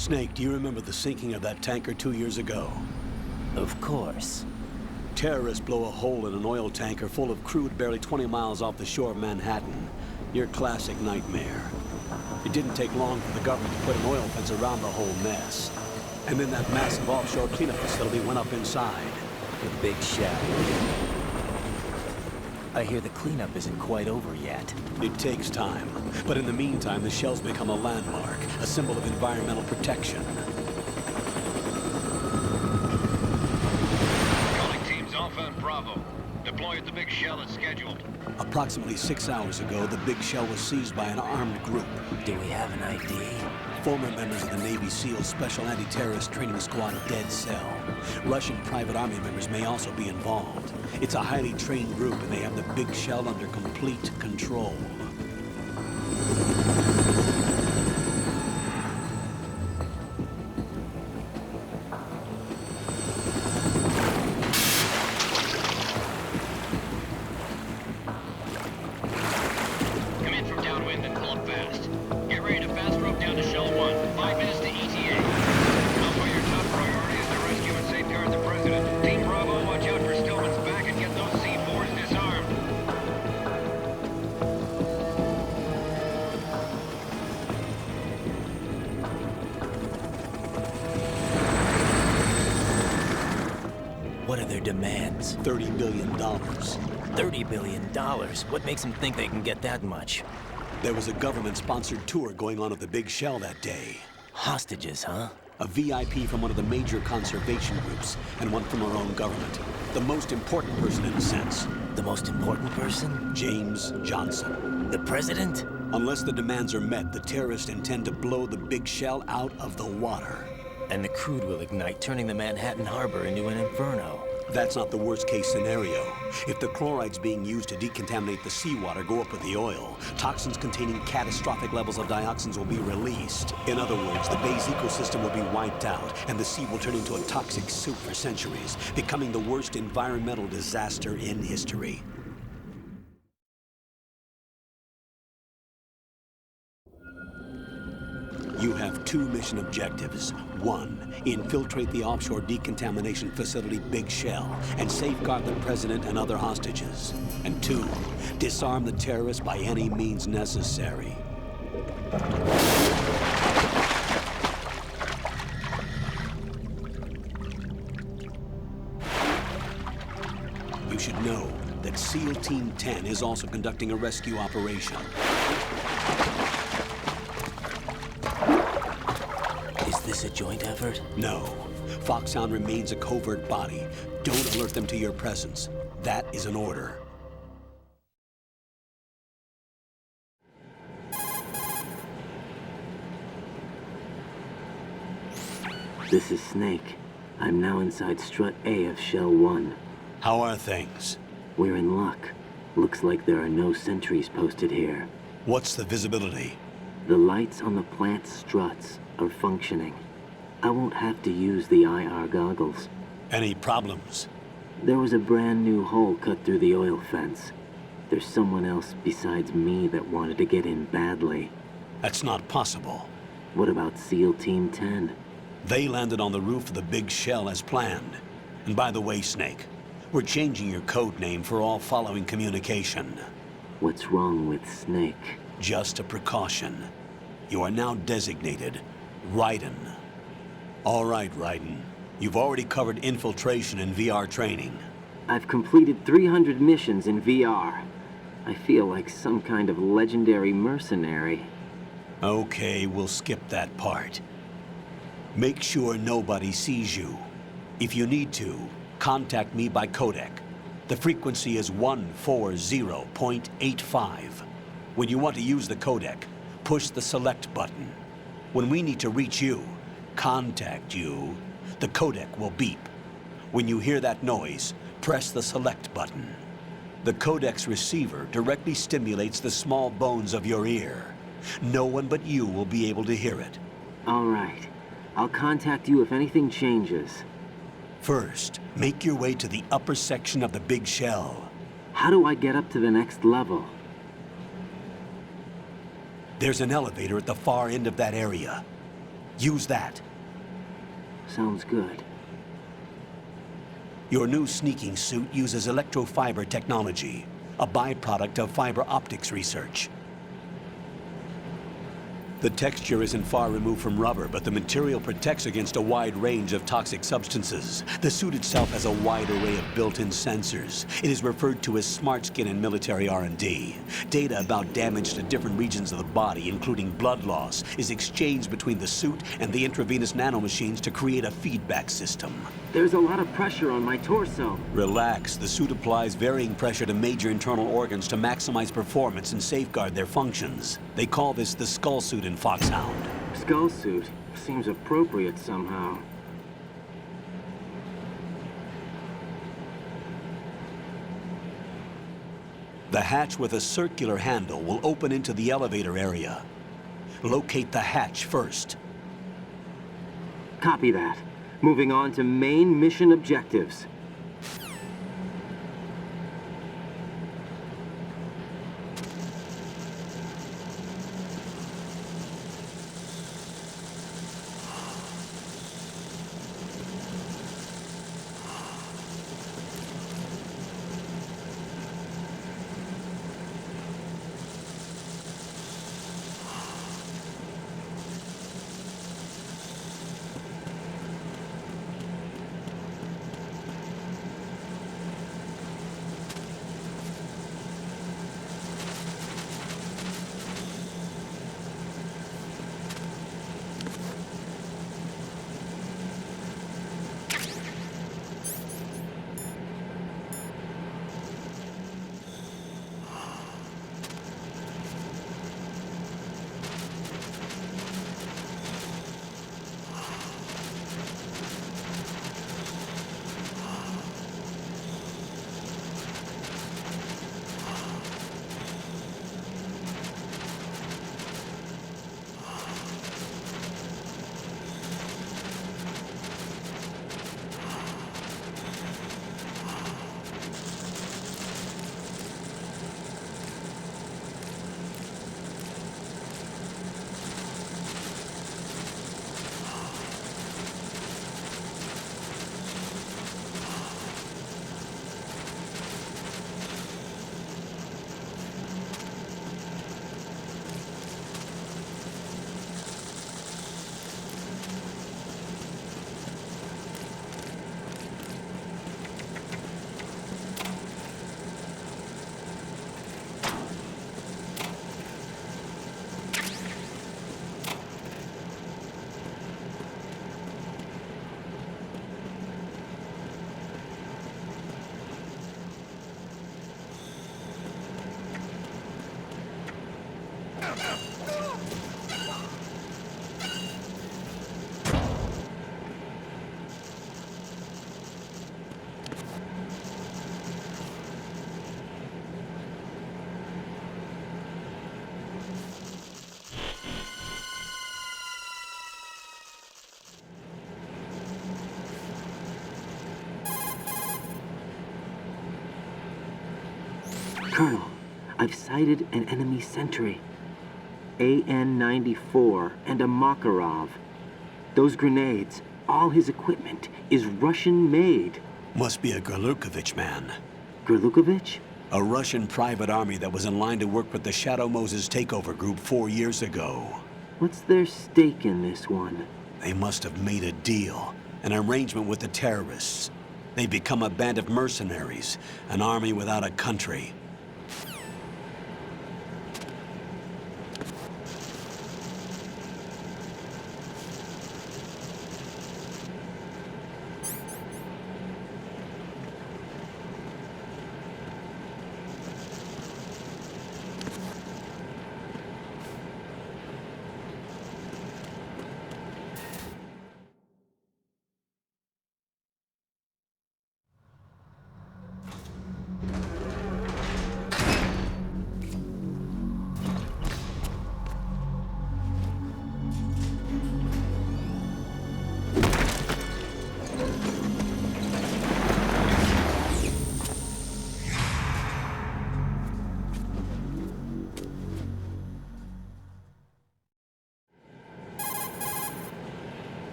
Snake, do you remember the sinking of that tanker 2 years ago? Of course. Terrorists blow a hole in an oil tanker full of crude barely 20 miles off the shore of Manhattan. Your classic nightmare. It didn't take long for the government to put an oil fence around the whole mess. And then that massive offshore cleanup facility went up inside. The big shell. I hear the cleanup isn't quite over yet. It takes time. But in the meantime, the shell's become a landmark, a symbol of environmental protection. Calling teams Alpha and Bravo. Deploy at the big shell as scheduled. Approximately 6 hours ago, the big shell was seized by an armed group. Do we have an ID? Former members of the Navy SEAL Special Anti-Terrorist Training Squad Dead Cell. Russian private army members may also be involved. It's a highly trained group, and they have the big shell under complete control. Come in from downwind and pull up fast. Get ready to fast rope down to Shell 1. 5 minutes to ETA. Alpha, your top priority is to rescue and safeguard the President. Team Bravo, watch out for Stillman's back and get those C4s disarmed. What are their demands? $30 billion. $30 billion? What makes them think they can get that much? There was a government-sponsored tour going on at the big shell that day. Hostages, huh? A VIP from one of the major conservation groups, and one from our own government. The most important person in a sense. The most important person? James Johnson. The president? Unless the demands are met, the terrorists intend to blow the big shell out of the water. And the crude will ignite, turning the Manhattan Harbor into an inferno. That's not the worst-case scenario. If the chlorides being used to decontaminate the seawater go up with the oil, toxins containing catastrophic levels of dioxins will be released. In other words, the bay's ecosystem will be wiped out, and the sea will turn into a toxic soup for centuries, becoming the worst environmental disaster in history. You have 2 mission objectives. 1, infiltrate the offshore decontamination facility Big Shell and safeguard the president and other hostages. And 2, disarm the terrorists by any means necessary. You should know that SEAL Team 10 is also conducting a rescue operation. Is this a joint effort? No. Foxhound remains a covert body. Don't alert them to your presence. That is an order. This is Snake. I'm now inside Strut A of Shell 1. How are things? We're in luck. Looks like there are no sentries posted here. What's the visibility? The lights on the plant struts are functioning. I won't have to use the IR goggles. Any problems? There was a brand new hole cut through the oil fence. There's someone else besides me that wanted to get in badly. That's not possible. What about SEAL Team 10? They landed on the roof of the Big Shell as planned. And by the way, Snake, we're changing your code name for all following communication. What's wrong with Snake? Just a precaution. You are now designated Raiden. All right, Raiden. You've already covered infiltration and VR training. I've completed 300 missions in VR. I feel like some kind of legendary mercenary. Okay, we'll skip that part. Make sure nobody sees you. If you need to, contact me by codec. The frequency is 140.85. When you want to use the codec, push the select button. When we need to reach you, contact you, the codec will beep. When you hear that noise, press the select button. The codec's receiver directly stimulates the small bones of your ear. No one but you will be able to hear it. All right. I'll contact you if anything changes. First, make your way to the upper section of the Big Shell. How do I get up to the next level? There's an elevator at the far end of that area. Use that. Sounds good. Your new sneaking suit uses electrofiber technology, a byproduct of fiber optics research. The texture isn't far removed from rubber, but the material protects against a wide range of toxic substances. The suit itself has a wide array of built-in sensors. It is referred to as smart skin in military R&D. Data about damage to different regions of the body, including blood loss, is exchanged between the suit and the intravenous nanomachines to create a feedback system. There's a lot of pressure on my torso. Relax. The suit applies varying pressure to major internal organs to maximize performance and safeguard their functions. They call this the skull suit in Foxhound. Skull suit seems appropriate somehow. The hatch with a circular handle will open into the elevator area. Locate the hatch first. Copy that. Moving on to main mission objectives. Colonel, I've sighted an enemy sentry. AN-94 and a Makarov. Those grenades, all his equipment, is Russian-made. Must be a Gorlukovich man. Gorlukovich? A Russian private army that was in line to work with the Shadow Moses takeover group 4 years ago. What's their stake in this one? They must have made a deal, an arrangement with the terrorists. They become a band of mercenaries, an army without a country.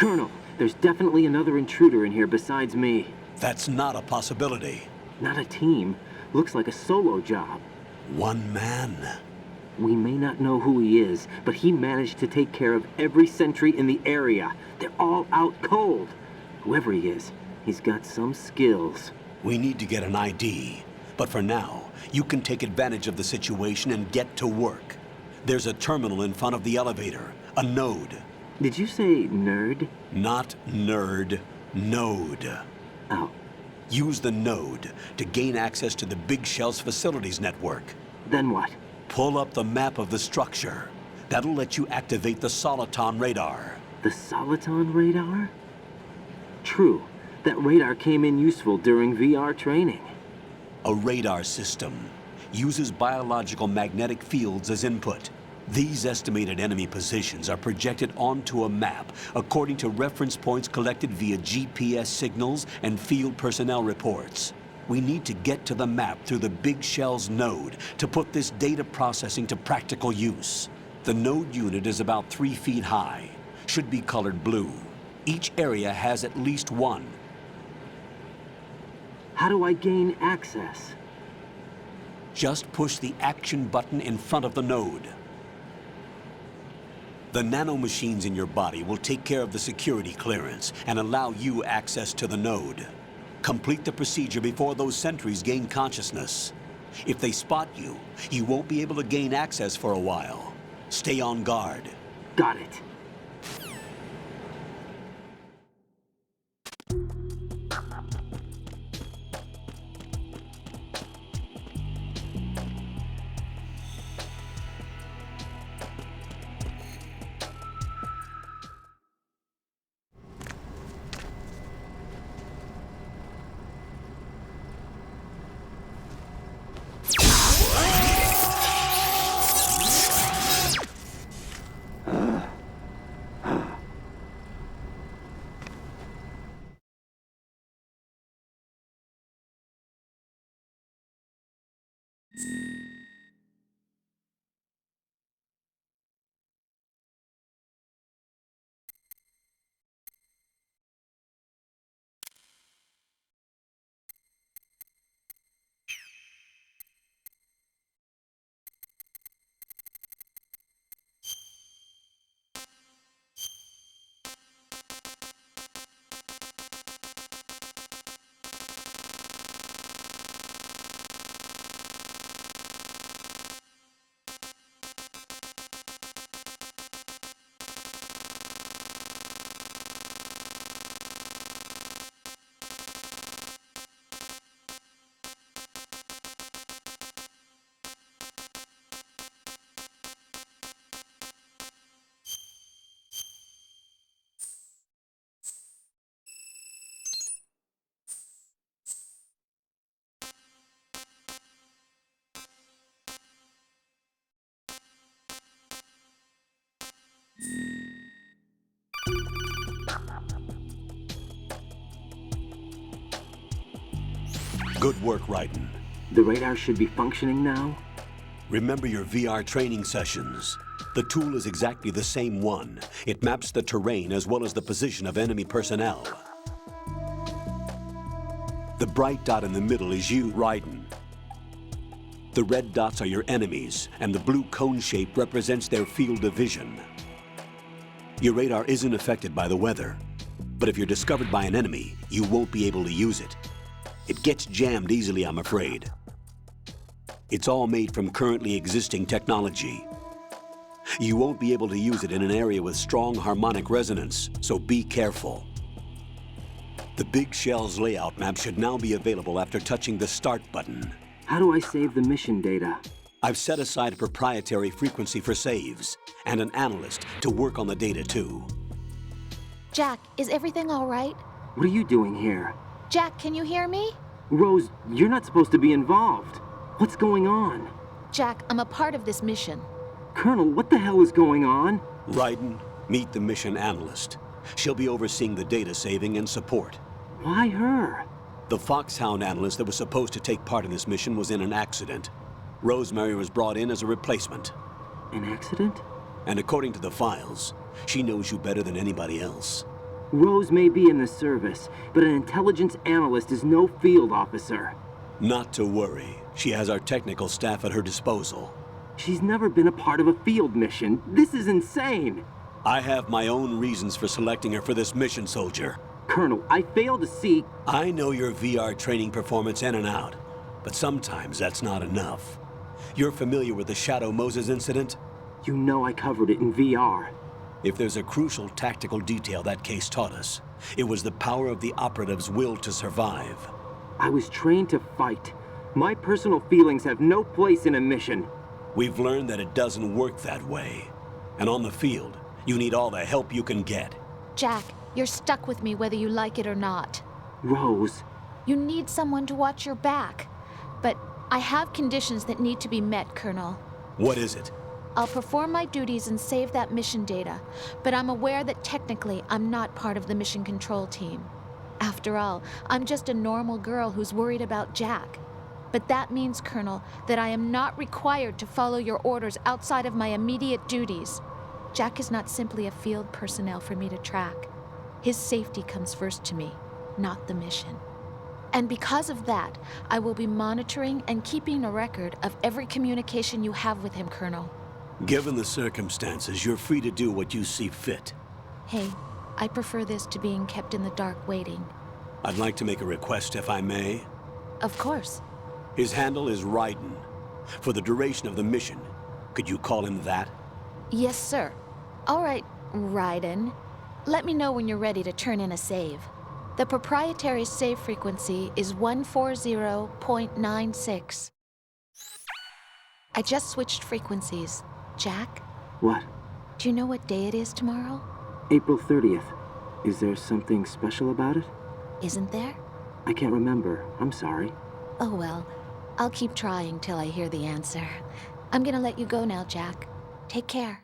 Colonel, there's definitely another intruder in here besides me. That's not a possibility. Not a team. Looks like a solo job. One man. We may not know who he is, but he managed to take care of every sentry in the area. They're all out cold. Whoever he is, he's got some skills. We need to get an ID. But for now, you can take advantage of the situation and get to work. There's a terminal in front of the elevator. A node. Did you say nerd? Not nerd. Node. Oh, Use the node to gain access to the Big Shell's facilities network. then what? Pull up the map of the structure. That'll let you activate the Soliton radar. The Soliton radar? True. That radar came in useful during VR training. A radar system uses biological magnetic fields as input. These estimated enemy positions are projected onto a map according to reference points collected via GPS signals and field personnel reports. We need to get to the map through the Big Shell's node to put this data processing to practical use. The node unit is about 3 feet high, should be colored blue. Each area has at least one. How do I gain access? Just push the action button in front of the node. The nanomachines in your body will take care of the security clearance and allow you access to the node. Complete the procedure before those sentries gain consciousness. If they spot you, you won't be able to gain access for a while. Stay on guard. Got it. Good work, Raiden. The radar should be functioning now? Remember your VR training sessions. The tool is exactly the same one. It maps the terrain as well as the position of enemy personnel. The bright dot in the middle is you, Raiden. The red dots are your enemies, and the blue cone shape represents their field of vision. Your radar isn't affected by the weather, but if you're discovered by an enemy, you won't be able to use it. It gets jammed easily, I'm afraid. It's all made from currently existing technology. You won't be able to use it in an area with strong harmonic resonance, so be careful. The Big Shell's layout map should now be available after touching the Start button. How do I save the mission data? I've set aside a proprietary frequency for saves, and an analyst to work on the data too. Jack, is everything all right? What are you doing here? Jack, can you hear me? Rose, you're not supposed to be involved. What's going on? Jack, I'm a part of this mission. Colonel, what the hell is going on? Raiden, meet the mission analyst. She'll be overseeing the data saving and support. Why her? The Foxhound analyst that was supposed to take part in this mission was in an accident. Rosemary was brought in as a replacement. An accident? And according to the files, she knows you better than anybody else. Rose may be in the service, but an intelligence analyst is no field officer. Not to worry. She has our technical staff at her disposal. She's never been a part of a field mission. This is insane! I have my own reasons for selecting her for this mission, soldier. Colonel, I fail to see... I know your VR training performance in and out, but sometimes that's not enough. You're familiar with the Shadow Moses incident? You know I covered it in VR. If there's a crucial tactical detail that case taught us, it was the power of the operative's will to survive. I was trained to fight. My personal feelings have no place in a mission. We've learned that it doesn't work that way. And on the field, you need all the help you can get. Jack, you're stuck with me whether you like it or not. Rose, You need someone to watch your back. But I have conditions that need to be met, Colonel. What is it? I'll perform my duties and save that mission data, but I'm aware that technically I'm not part of the mission control team. After all, I'm just a normal girl who's worried about Jack. But that means, Colonel, that I am not required to follow your orders outside of my immediate duties. Jack is not simply a field personnel for me to track. His safety comes first to me, not the mission. And because of that, I will be monitoring and keeping a record of every communication you have with him, Colonel. Given the circumstances, you're free to do what you see fit. Hey, I prefer this to being kept in the dark waiting. I'd like to make a request, if I may. Of course. His handle is Raiden. For the duration of the mission, could you call him that? Yes, sir. All right, Raiden. Let me know when you're ready to turn in a save. The proprietary save frequency is 140.96. I just switched frequencies. Jack, what? do you know what day it is tomorrow? April 30th. Is there something special about it? Isn't there? I can't remember. I'm sorry. Oh well, I'll keep trying till I hear the answer. I'm gonna let you go now, Jack. Take care.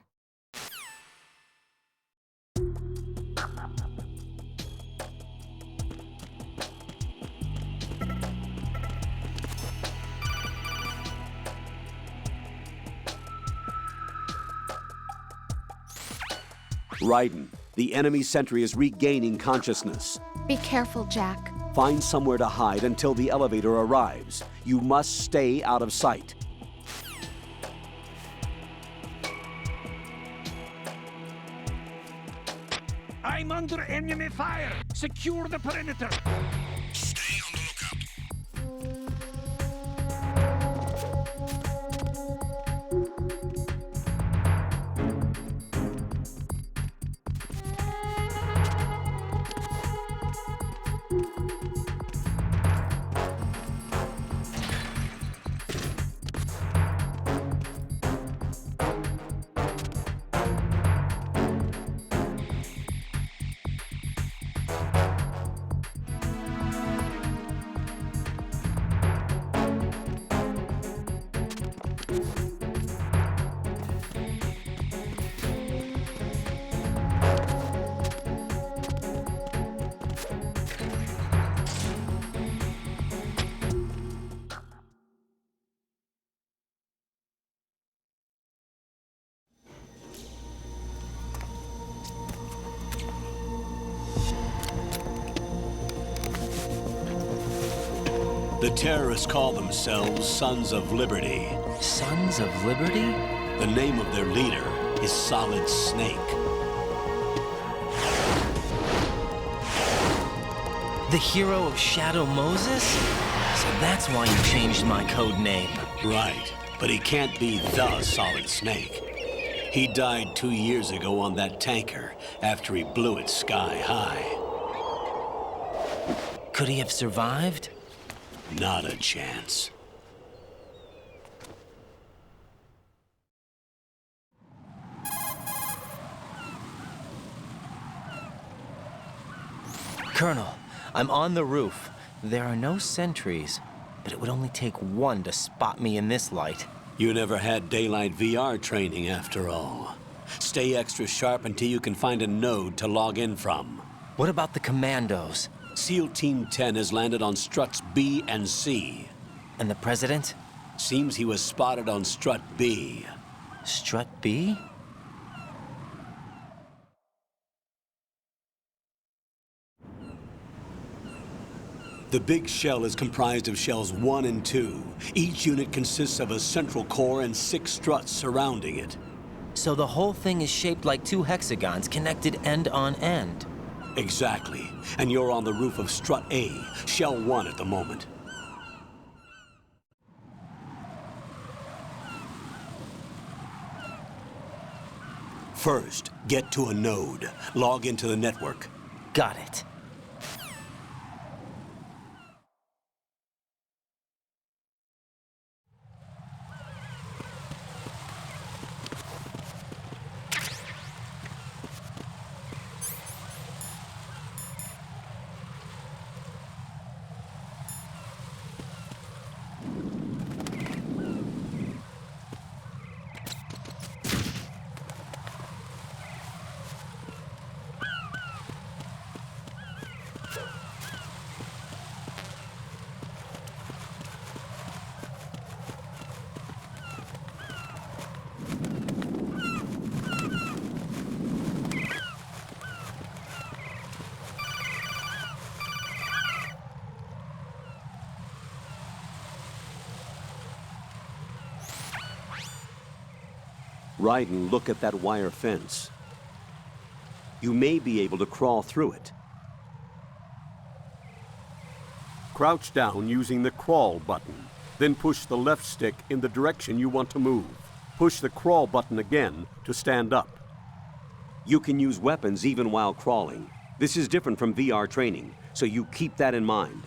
Raiden, the enemy sentry is regaining consciousness. Be careful, Jack. Find somewhere to hide until the elevator arrives. You must stay out of sight. I'm under enemy fire! Secure the perimeter! Stay on the lookout. The terrorists call themselves Sons of Liberty. Sons of Liberty? The name of their leader is Solid Snake. The hero of Shadow Moses? So that's why you changed my code name. Right, but he can't be the Solid Snake. He died 2 years ago on that tanker after he blew it sky high. Could he have survived? Not a chance. Colonel, I'm on the roof. There are no sentries, but it would only take one to spot me in this light. You never had daylight VR training after all. Stay extra sharp until you can find a node to log in from. What about the commandos? SEAL Team 10 has landed on struts B and C. And the president? Seems he was spotted on strut B. Strut B? The big shell is comprised of shells 1 and 2. Each unit consists of a central core and 6 struts surrounding it. So the whole thing is shaped like 2 hexagons connected end on end. Exactly. And you're on the roof of strut A, shell 1 at the moment. First, get to a node. Log into the network. Got it. Ryden, look at that wire fence. You may be able to crawl through it. Crouch down using the crawl button. Then push the left stick in the direction you want to move. Push the crawl button again to stand up. You can use weapons even while crawling. This is different from VR training, so you keep that in mind.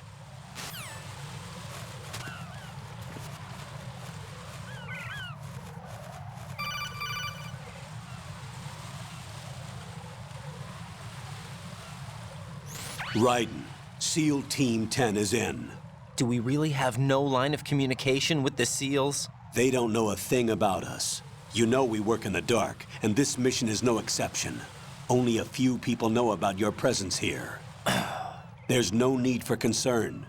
Ryden, SEAL Team 10 is in. Do we really have no line of communication with the SEALs? They don't know a thing about us. You know we work in the dark, and this mission is no exception. Only a few people know about your presence here. There's no need for concern.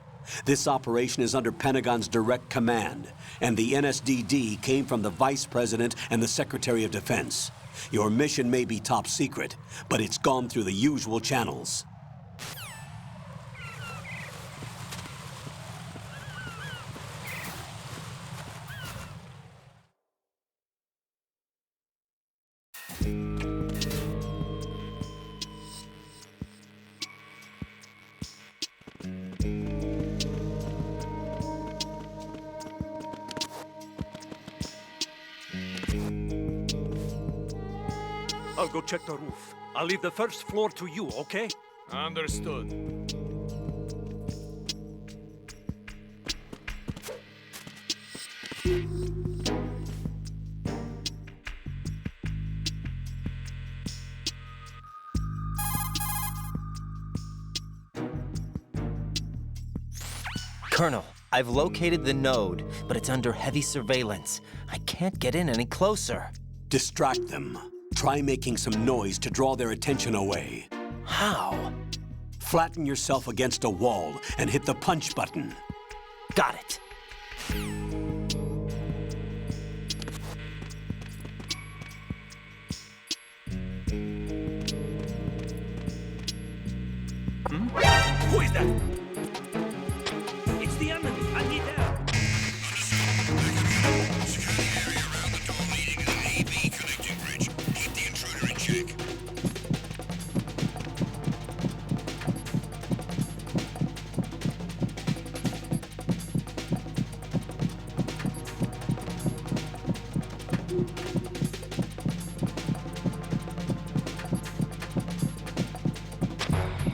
This operation is under Pentagon's direct command, and the NSDD came from the Vice President and the Secretary of Defense. Your mission may be top secret, but it's gone through the usual channels. I'll go check the roof. I'll leave the first floor to you, okay? Understood. Colonel, I've located the node, but it's under heavy surveillance. I can't get in any closer. Distract them. Try making some noise to draw their attention away. How? Flatten yourself against a wall and hit the punch button. Got it. Who is that? It's the enemy. I need help. Secure the area around the door leading to the AB connecting bridge. Keep the intruder in check.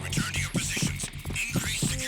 Return to your positions. Increase security.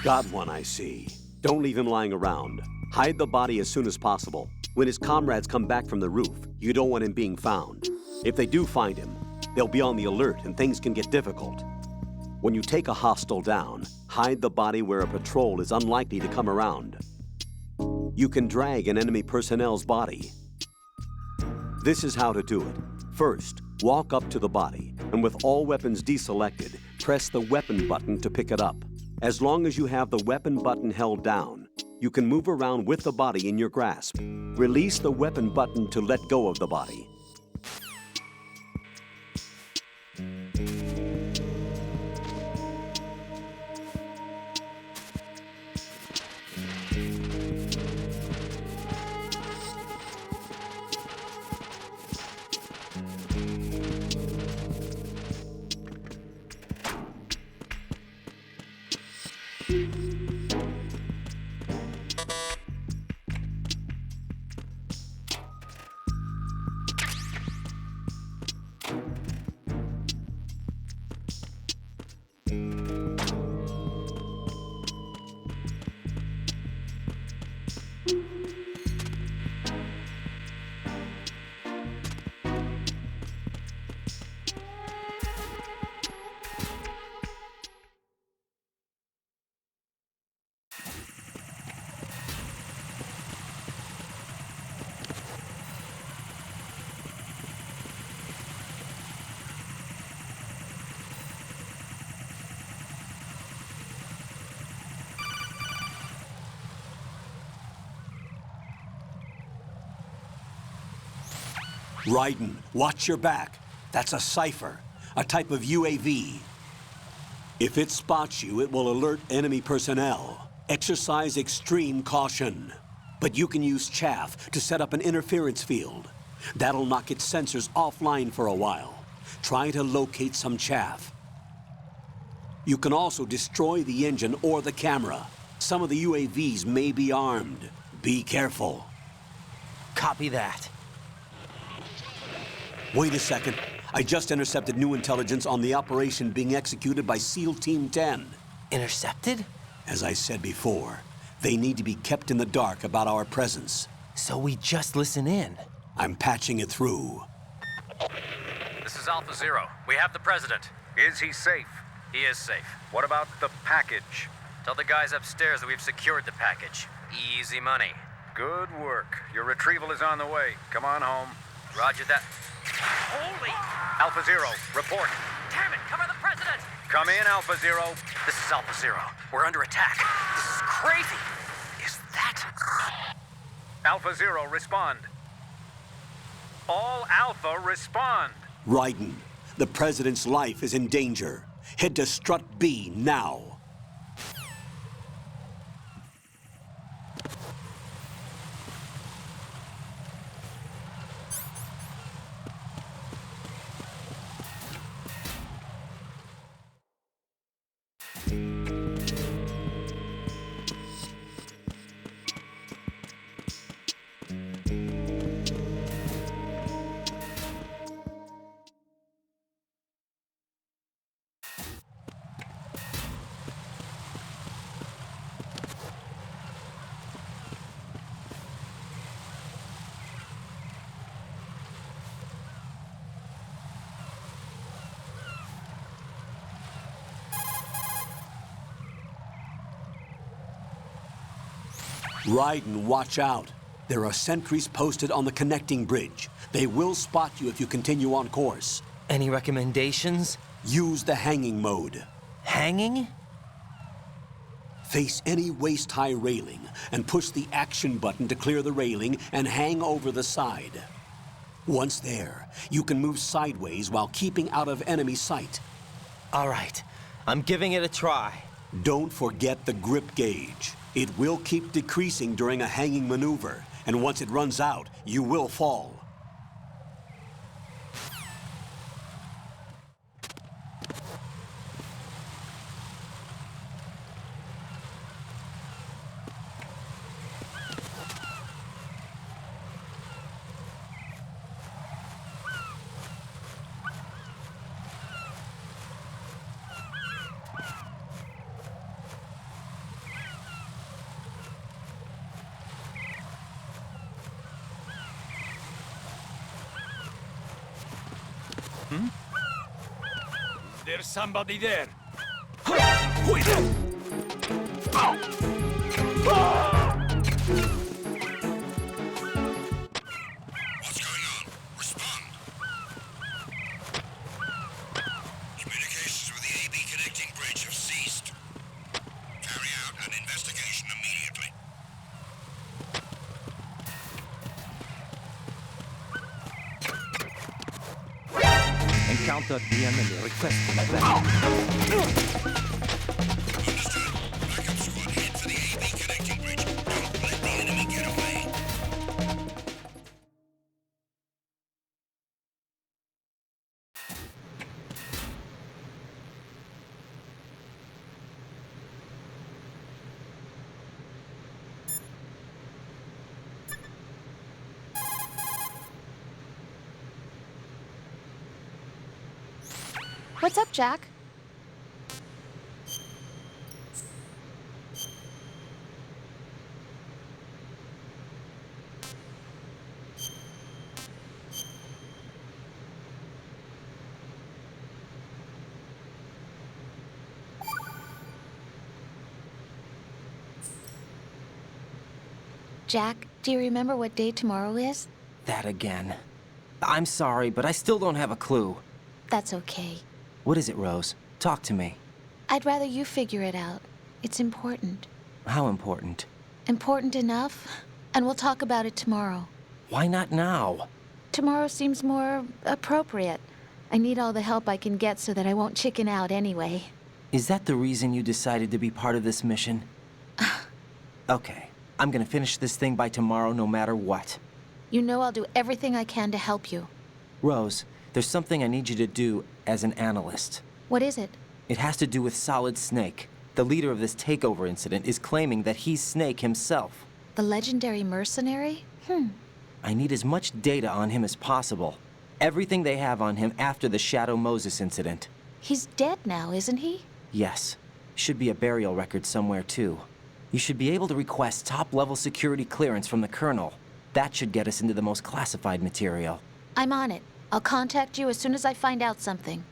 Got one, I see. Don't leave him lying around. Hide the body as soon as possible. When his comrades come back from the roof, you don't want him being found. If they do find him, they'll be on the alert and things can get difficult. When you take a hostile down, hide the body where a patrol is unlikely to come around. You can drag an enemy personnel's body. This is how to do it. First, walk up to the body, and with all weapons deselected, press the weapon button to pick it up. As long as you have the weapon button held down, you can move around with the body in your grasp. Release the weapon button to let go of the body. Raiden, watch your back. That's a cipher, a type of UAV. If it spots you, it will alert enemy personnel. Exercise extreme caution. But you can use chaff to set up an interference field. That'll knock its sensors offline for a while. Try to locate some chaff. You can also destroy the engine or the camera. Some of the UAVs may be armed. Be careful. Copy that. Wait a second. I just intercepted new intelligence on the operation being executed by SEAL Team 10. Intercepted? As I said before, they need to be kept in the dark about our presence. So we just listen in. I'm patching it through. This is Alpha Zero. We have the president. Is he safe? He is safe. What about the package? Tell the guys upstairs that we've secured the package. Easy money. Good work. Your retrieval is on the way. Come on home. Roger that. Holy! Alpha Zero, report. Damn it! Cover the president! Come in, Alpha Zero. This is Alpha Zero. We're under attack. This is crazy. Is that... Alpha Zero, respond. All Alpha, respond. Raiden, the president's life is in danger. Head to Strut B now. Raiden, watch out. There are sentries posted on the connecting bridge. They will spot you if you continue on course. Any recommendations? Use the hanging mode. Hanging? Face any waist-high railing and push the action button to clear the railing and hang over the side. Once there, you can move sideways while keeping out of enemy sight. All right, I'm giving it a try. Don't forget the grip gauge. It will keep decreasing during a hanging maneuver, and once it runs out, you will fall. There's somebody there. Who is that? What's going on? Respond. Communications with the AB connecting bridge have ceased. Carry out an investigation immediately. Encountered the enemy requesting backup. Understood. Backup squad head for the AB connecting bridge. Don't let the enemy get away. What's up, Jack? Jack, do you remember what day tomorrow is? That again. I'm sorry, but I still don't have a clue. That's okay. What is it, Rose? Talk to me. I'd rather you figure it out. It's important. How important? Important enough? And we'll talk about it tomorrow. Why not now? Tomorrow seems more appropriate. I need all the help I can get so that I won't chicken out anyway. Is that the reason you decided to be part of this mission? Okay. I'm gonna finish this thing by tomorrow no matter what. You know I'll do everything I can to help you. Rose, there's something I need you to do as an analyst. What is it? It has to do with Solid Snake. The leader of this takeover incident is claiming that he's Snake himself. The legendary mercenary? I need as much data on him as possible. Everything they have on him after the Shadow Moses incident. He's dead now, isn't he? Yes. Should be a burial record somewhere, too. You should be able to request top-level security clearance from the Colonel. That should get us into the most classified material. I'm on it. I'll contact you as soon as I find out something.